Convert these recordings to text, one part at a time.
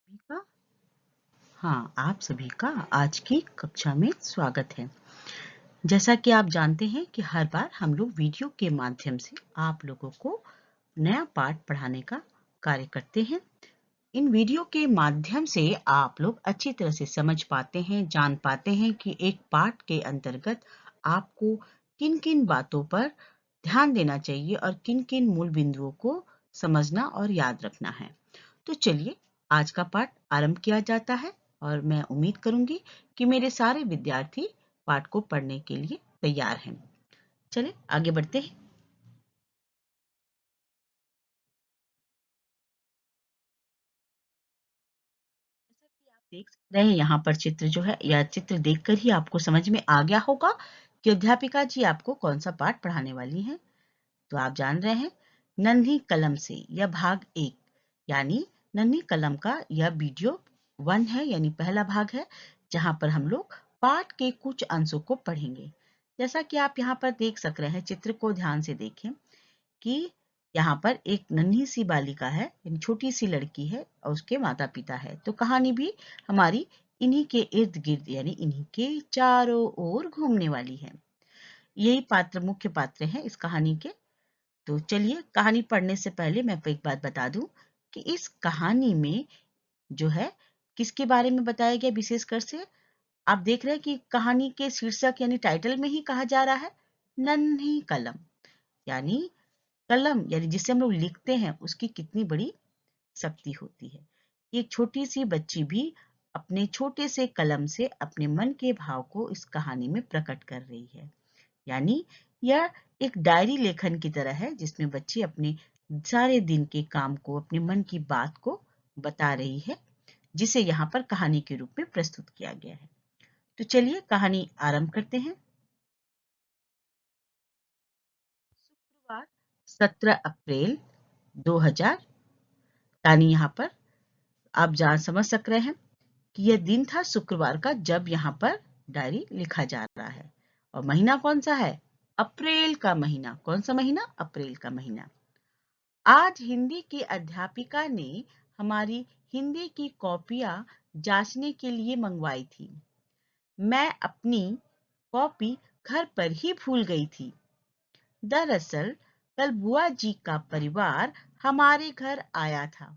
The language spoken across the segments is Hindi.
सभी का हाँ, आप सभी का आज की कक्षा में स्वागत है। जैसा कि आप जानते हैं कि हर बार हम लोग वीडियो के माध्यम से आप लोगों को नया पाठ पढ़ाने का कार्य करते हैं। इन वीडियो के माध्यम से आप लोग अच्छी तरह से समझ पाते हैं, जान पाते हैं कि एक पाठ के अंतर्गत आपको किन-किन बातों पर ध्यान देना चाहिए और किन-किन मूल बिंदुओं को समझना और याद रखना है। तो चलिए आज का पाठ आरंभ किया जाता है और मैं उम्मीद करूंगी कि मेरे सारे विद्यार्थी पाठ को पढ़ने के लिए तैयार हैं। चलिए आगे बढ़ते हैं। जैसा कि आप देख सकते हैं यहाँ पर चित्र जो है या चित्र देखकर ही आपको समझ में आ गया होगा कि अध्यापिका जी आपको कौन सा पाठ पढ़ाने वाली हैं। तो आप जान रहे हैं नन्ही कलम से यह भाग 1 यानी नन्ही कलम का यह वीडियो 1 है यानी पहला भाग है जहां पर हम लोग पाठ के कुछ अंशों को पढ़ेंगे। जैसा कि आप यहाँ पर देख सक रहे हैं चित्र को ध्यान से देखें कि यहाँ पर एक नन्ही सी बालिका है यानी छोटी सी लड़की है और उसके माता पिता है। तो कहानी भी हमारी इन्हीं के इर्द गिर्द यानी इन्हीं के चारों ओर घूमने वाली है। यही पात्र मुख्य पात्र हैं इस कहानी के। तो चलिए कहानी पढ़ने से पहले मैं आपको एक बात बता दूं कि इस कहानी में जो है किसके बारे में बताया गया विशेषकर से आप देख रहे हैं कि कहानी के शीर्षक यानी टाइटल में ही कहा जा रहा है नन्ही कलम यानी कलम यानी जिसे हम लोग लिखते हैं उसकी कितनी बड़ी शक्ति होती है। एक छोटी सी बच्ची भी अपने छोटे से कलम से अपने मन के भाव को इस कहानी में प्रकट कर रही है। यानी यह एक डायरी लेखन की तरह है जिसमें बच्ची अपने सारे दिन के काम को अपने मन की बात को बता रही है जिसे यहाँ पर कहानी के रूप में प्रस्तुत किया गया है। तो चलिए कहानी आरंभ करते हैं। शुक्रवार 17 अप्रैल 2000 यानी यहाँ पर आप जान समझ सक रहे हैं कि यह दिन था शुक्रवार का जब यहाँ पर डायरी लिखा जा रहा है। और महीना कौन सा है? अप्रैल का महीना। कौन सा महीना? अप्रैल का महीना। आज हिंदी की अध्यापिका ने हमारी हिंदी की कॉपियां जांचने के लिए मंगवाई थी। मैं अपनी कॉपी घर पर ही भूल गई थी। दरअसल कल बुआ जी का परिवार हमारे घर आया था।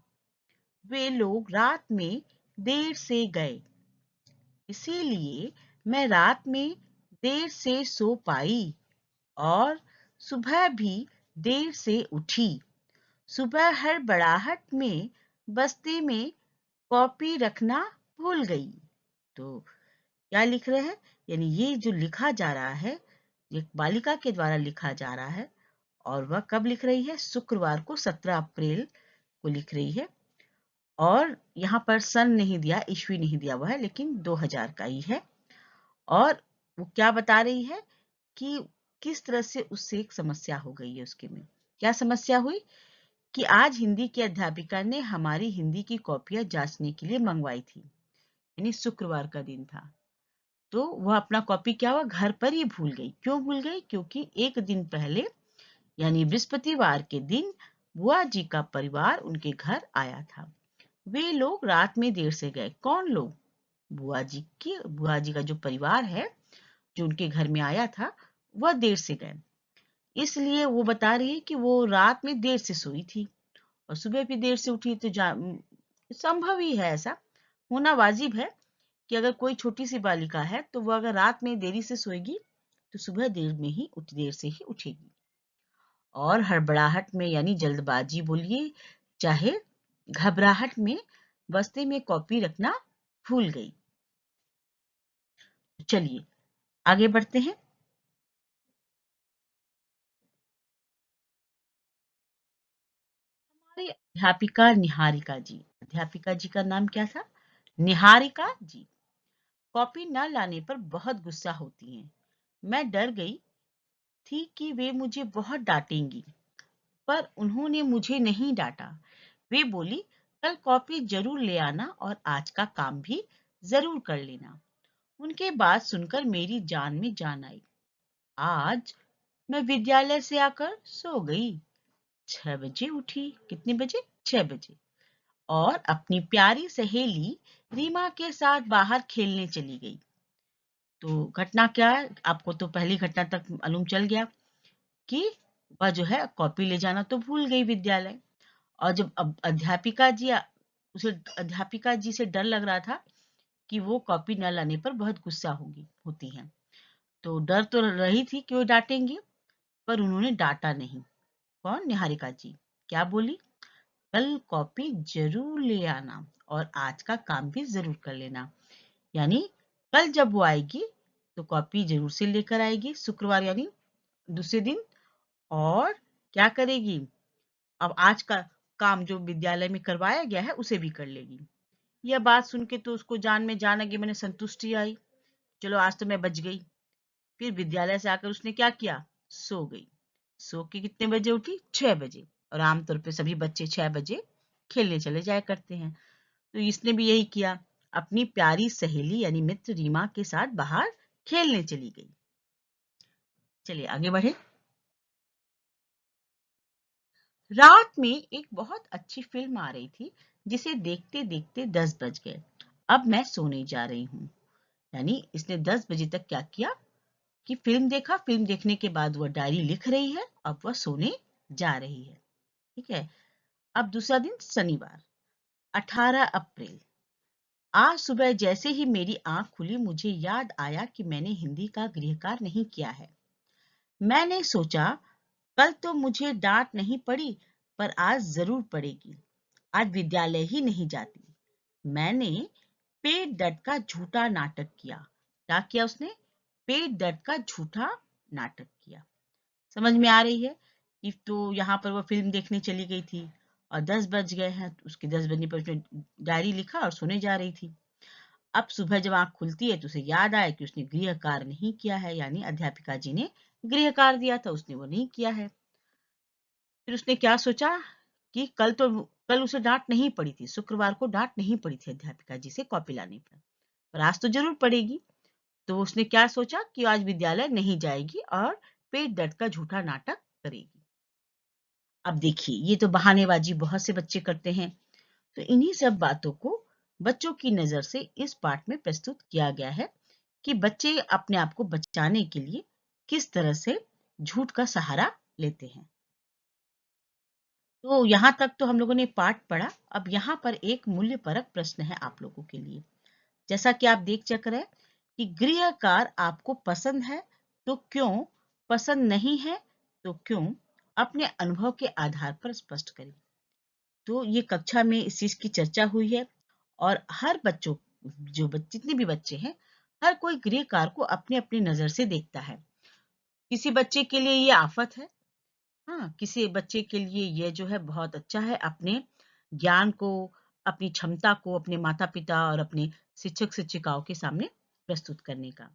वे लोग रात में देर से गए, इसीलिए मैं रात में देर से सो पाई और सुबह भी देर से उठी। सुबह हड़बड़ाहट में बस्ते में कॉपी रखना भूल गई। तो क्या लिख रहे हैं? यानी ये जो लिखा जा रहा है एक बालिका के द्वारा लिखा जा रहा है और वह कब लिख रही है? शुक्रवार को 17 अप्रैल को लिख रही है। और यहाँ पर सन नहीं दिया, ईस्वी नहीं दिया हुआ है, लेकिन 2000 का ही है। और वो क्या बता रही है कि किस तरह से उससे एक समस्या हो गई है उसके में। क्या समस्या हुई? कि आज हिंदी की अध्यापिका ने हमारी हिंदी की कॉपियां जांचने के लिए मंगवाई थी। यानी शुक्रवार का दिन था। तो वह अपना कॉपी क्या हुआ? घर पर ही भूल गई। क्यों भूल गई? क्योंकि एक दिन पहले यानी बृहस्पतिवार के दिन बुआ जी का परिवार उनके घर आया था। वे लोग रात में देर से गए। कौन लोग? बुआ जी का जो परिवार है जो उनके घर में आया था वह देर से गए। इसलिए वो बता रही है कि वो रात में देर से सोई थी और सुबह भी देर से उठी। तो संभव ही है, ऐसा होना वाजिब है कि अगर कोई छोटी सी बालिका है तो वो अगर रात में देरी से सोएगी तो सुबह देर से ही उठेगी। और हड़बड़ाहट में यानी जल्दबाजी बोलिए चाहे घबराहट में बस्ते में कॉपी रखना भूल गई। चलिए आगे बढ़ते हैं। हमारी अध्यापिका जी का नाम क्या था? निहारिका जी कॉपी न लाने पर बहुत गुस्सा होती हैं। मैं डर गई थी कि वे मुझे बहुत डांटेंगी, पर उन्होंने मुझे नहीं डांटा। वे बोली कल कॉपी जरूर ले आना और आज का काम भी जरूर कर लेना। उनके बात सुनकर मेरी जान में जान आई। आज मैं विद्यालय से आकर सो गई। 6 बजे उठी। कितने बजे? 6 बजे। और अपनी प्यारी सहेली रीमा के साथ बाहर खेलने चली गई। तो घटना क्या है, आपको तो पहली घटना तक मालूम चल गया कि वह जो है कॉपी ले जाना तो भूल गई विद्यालय। और जब अब अध्यापिका जी से डर लग रहा था कि वो कॉपी न लाने पर बहुत गुस्सा होती हैं। तो डर तो रही थी कि वो डांटेंगी, पर उन्होंने डांटा नहीं। कौन? निहारिका जी। क्या बोली? कल कॉपी जरूर ले आना और आज का काम भी जरूर कर लेना। यानी कल जब वो आएगी तो कॉपी जरूर से लेकर आएगी, शुक्रवार यानी दूसरे दिन। और क्या करेगी? अब आज का काम जो विद्यालय में करवाया गया है उसे भी कर लेगी। यह बात सुन के तो उसको जान में जान आ गई, मैंने संतुष्टि आई, चलो आज तो मैं बच गई। फिर विद्यालय से आकर उसने क्या किया? सो गई। सो के कितने बजे उठी? 6 बजे। और आमतौर पे सभी बच्चे 6 बजे खेलने चले जाया करते हैं। तो इसने भी यही किया, अपनी प्यारी सहेली यानी मित्र रीमा के साथ बाहर खेलने चली गई। चलिए आगे बढ़े। रात में एक बहुत अच्छी फिल्म आ रही थी जिसे देखते देखते 10 बज गए। अब मैं सोने जा रही हूँ। यानी इसने 10 बजे तक क्या किया कि फिल्म देखा। फिल्म देखने के बाद वह डायरी लिख रही है, अब वह सोने जा रही है। ठीक है। अब दूसरा दिन शनिवार 18 अप्रैल। आज सुबह जैसे ही मेरी आंख खुली मुझे याद आया कि मैंने हिंदी का गृहकार्य नहीं किया है। मैंने सोचा कल तो मुझे डांट नहीं पड़ी, पर आज जरूर पड़ेगी। आज विद्यालय ही नहीं जाती। मैंने पेट दर्द का झूठा नाटक किया। क्या किया उसने? पेट दर्द का झूठा नाटक किया। समझ में आ रही है कि तो यहाँ पर वो फिल्म देखने चली गई थी और 10 बज गए हैं। उसके 10 बजने पर उसने डायरी लिखा और सोने जा रही थी। अब सुबह जब आंख खुलती है तो उसे याद आया कि उसने गृह कार्य नहीं किया है, यानी अध्यापिका जी ने गृह कार्य दिया था, उसने वो नहीं किया है। फिर उसने क्या सोचा कि कल उसे डांट नहीं पड़ी थी, शुक्रवार को डांट नहीं पड़ी थी अध्यापिका जी से कॉपी लाने पर आज तो जरूर पड़ेगी। तो उसने क्या सोचा कि आज विद्यालय नहीं जाएगी और पेट दर्द का झूठा नाटक करेगी। अब देखिए, ये तो बहानेबाजी बहुत से बच्चे करते हैं। तो इन्हीं सब बातों को बच्चों की नजर से इस पाठ में प्रस्तुत किया गया है कि बच्चे अपने आप को बचाने के लिए किस तरह से झूठ का सहारा लेते हैं। तो यहाँ तक तो हम लोगों ने पाठ पढ़ा। अब यहाँ पर एक मूल्यपरक प्रश्न है आप लोगों के लिए। जैसा कि आप देख चक रहे हैं कि गृह कार्य आपको पसंद है तो क्यों, पसंद नहीं है तो क्यों, अपने अनुभव के आधार पर स्पष्ट करें। तो ये कक्षा में इस चीज की चर्चा हुई है और हर बच्चों जितने भी बच्चे हैं, हर कोई गृह कार्य को अपने अपनी नजर से देखता है। किसी बच्चे के लिए ये आफत है, हाँ, किसी बच्चे के लिए ये जो है बहुत अच्छा है, अपने ज्ञान को, अपनी क्षमता को अपने माता पिता और अपने शिक्षक शिक्षिकाओं के सामने प्रस्तुत करने का।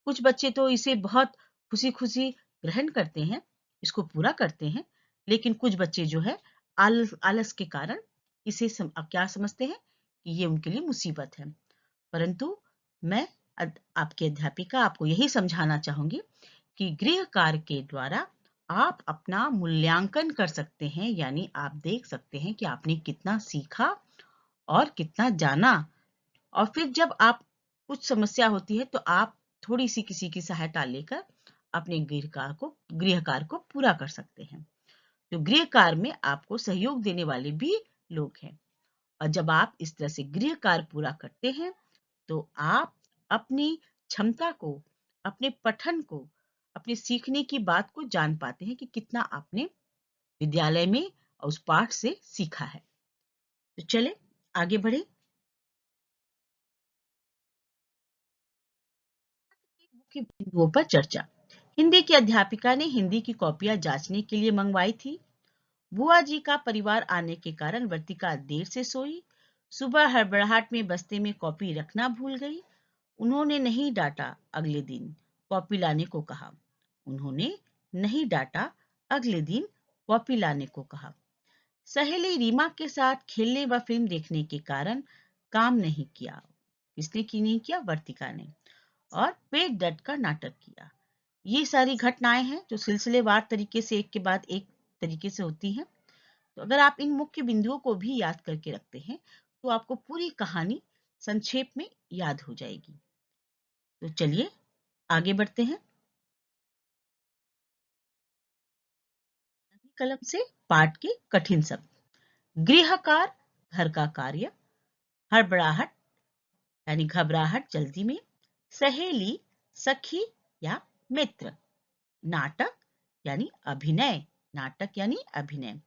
कुछ बच्चे तो इसे बहुत खुशी खुशी ग्रहण करते हैं, इसको पूरा करते हैं। लेकिन कुछ बच्चे जो है आलस के कारण इसे क्या समझते हैं कि ये उनके लिए मुसीबत है। परंतु मैं आपकी अध्यापिका आपको यही समझाना चाहूंगी कि गृह कार्य के द्वारा आप अपना मूल्यांकन कर सकते हैं, यानी आप देख सकते हैं कि आपने कितना सीखा और कितना जाना। और फिर जब आप कुछ समस्या होती है तो आप थोड़ी सी किसी की सहायता लेकर अपने गृह कार्य को पूरा कर सकते हैं। तो गृह कार्य में आपको सहयोग देने वाले भी लोग हैं। और जब आप इस तरह से गृह कार्य पूरा करते हैं तो आप अपनी क्षमता को, अपने पठन को, अपने सीखने की बात को जान पाते हैं कि कितना आपने विद्यालय में उस पाठ से सीखा है। तो चले आगे बढ़े। मुख्य बिंदुओं पर चर्चा। हिंदी की अध्यापिका ने हिंदी की कॉपियां जांचने के लिए मंगवाई थी। बुआ जी का परिवार आने के कारण वर्तिका देर से सोई। सुबह हड़बड़ाहट में बस्ते में कॉपी रखना भूल गई। उन्होंने नहीं डांटा, अगले दिन कॉपी लाने को कहा। उन्होंने नहीं डांटा, अगले दिन कॉपी लाने को कहा। सहेली रीमा के साथ खेलने व फिल्म देखने के कारण काम नहीं किया। किसने की नहीं किया? वर्तिका ने। और पेट दर्द का नाटक किया। ये सारी घटनाएं हैं जो सिलसिलेवार तरीके से एक के बाद एक तरीके से होती हैं। तो अगर आप इन मुख्य बिंदुओं को भी याद करके रखते हैं तो आपको पूरी कहानी संक्षेप में याद हो जाएगी। तो चलिए आगे बढ़ते हैं। कलम से पाठ के कठिन शब्द। गृहकार घर का कार्य, हड़बड़ाहट यानी घबराहट जल्दी में, सहेली सखी या मित्र, नाटक यानी अभिनय, नाटक यानी अभिनय।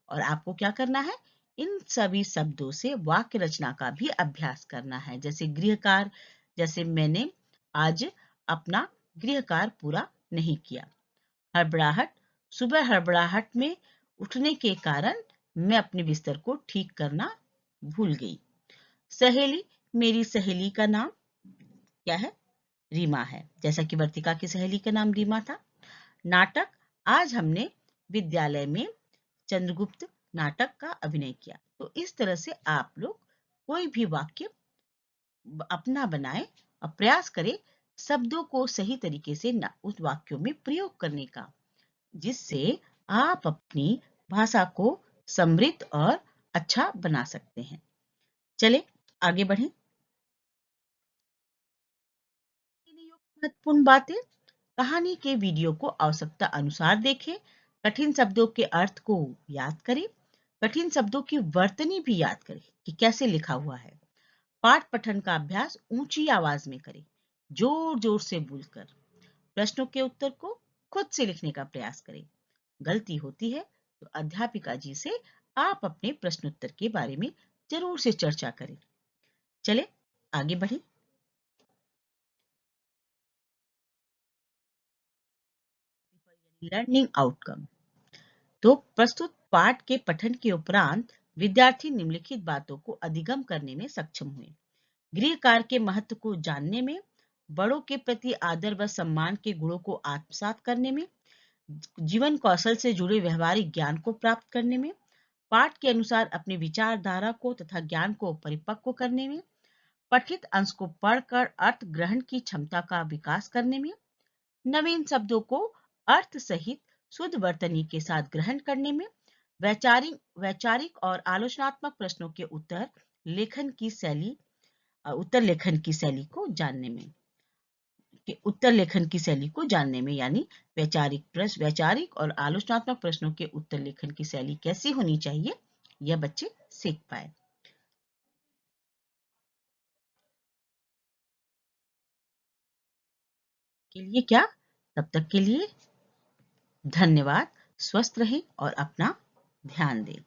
और आपको क्या करना है, इन सभी शब्दों से वाक्य रचना का भी अभ्यास करना है। जैसे गृहकार, जैसे मैंने आज अपना गृहकार पूरा नहीं किया। हड़बड़ाहट, सुबह हड़बड़ाहट में उठने के कारण मैं अपने बिस्तर को ठीक करना भूल गई। सहेली, मेरी सहेली का नाम क्या है, रीमा है, जैसा कि वर्तिका की सहेली का नाम रीमा था। नाटक, आज हमने विद्यालय में चंद्रगुप्त नाटक का अभिनय किया। तो इस तरह से आप लोग कोई भी वाक्य अपना बनाएं और प्रयास करें शब्दों को सही तरीके से उस वाक्यों में प्रयोग करने का, जिससे आप अपनी भाषा को समृद्ध और अच्छा बना सकते हैं। चले आगे बढ़ें। महत्वपूर्ण बातें, कहानी के वीडियो को आवश्यकता अनुसार देखें, कठिन शब्दों के अर्थ को याद करें, कठिन शब्दों की वर्तनी भी याद करें कि कैसे लिखा हुआ है। पाठ पठन का अभ्यास ऊंची आवाज में करें, जोर जोर से बोलकर। प्रश्नों के उत्तर को खुद से लिखने का प्रयास करें। गलती होती है तो अध्यापिका जी से आप अपने प्रश्नोत्तर के बारे में जरूर से चर्चा करें। चले आगे बढ़ें। Learning outcome. तो प्रस्तुत पाठ के पठन के उपरांत विद्यार्थी निम्नलिखित बातों को अधिगम करने में सक्षम हुए। गृह कार्य के महत्व को जानने में, बड़ों के प्रति आदर व सम्मान के गुणों को आत्मसात करने में, जीवन कौशल से जुड़े व्यवहारिक ज्ञान को प्राप्त करने में, पाठ के अनुसार अपने विचारधारा को तथा ज्ञान को परिपक्व करने में, पठित अंश को पढ़कर अर्थ ग्रहण की क्षमता का विकास करने में, नवीन शब्दों को अर्थ सहित शुद्ध वर्तनी के साथ ग्रहण करने में, वैचारिक और आलोचनात्मक प्रश्नों के उत्तर लेखन की शैली को जानने में, यानी वैचारिक और आलोचनात्मक प्रश्नों के उत्तर लेखन की शैली कैसी होनी चाहिए, यह बच्चे सीख पाए। के लिए क्या, तब तक के लिए धन्यवाद। स्वस्थ रहें और अपना ध्यान दें।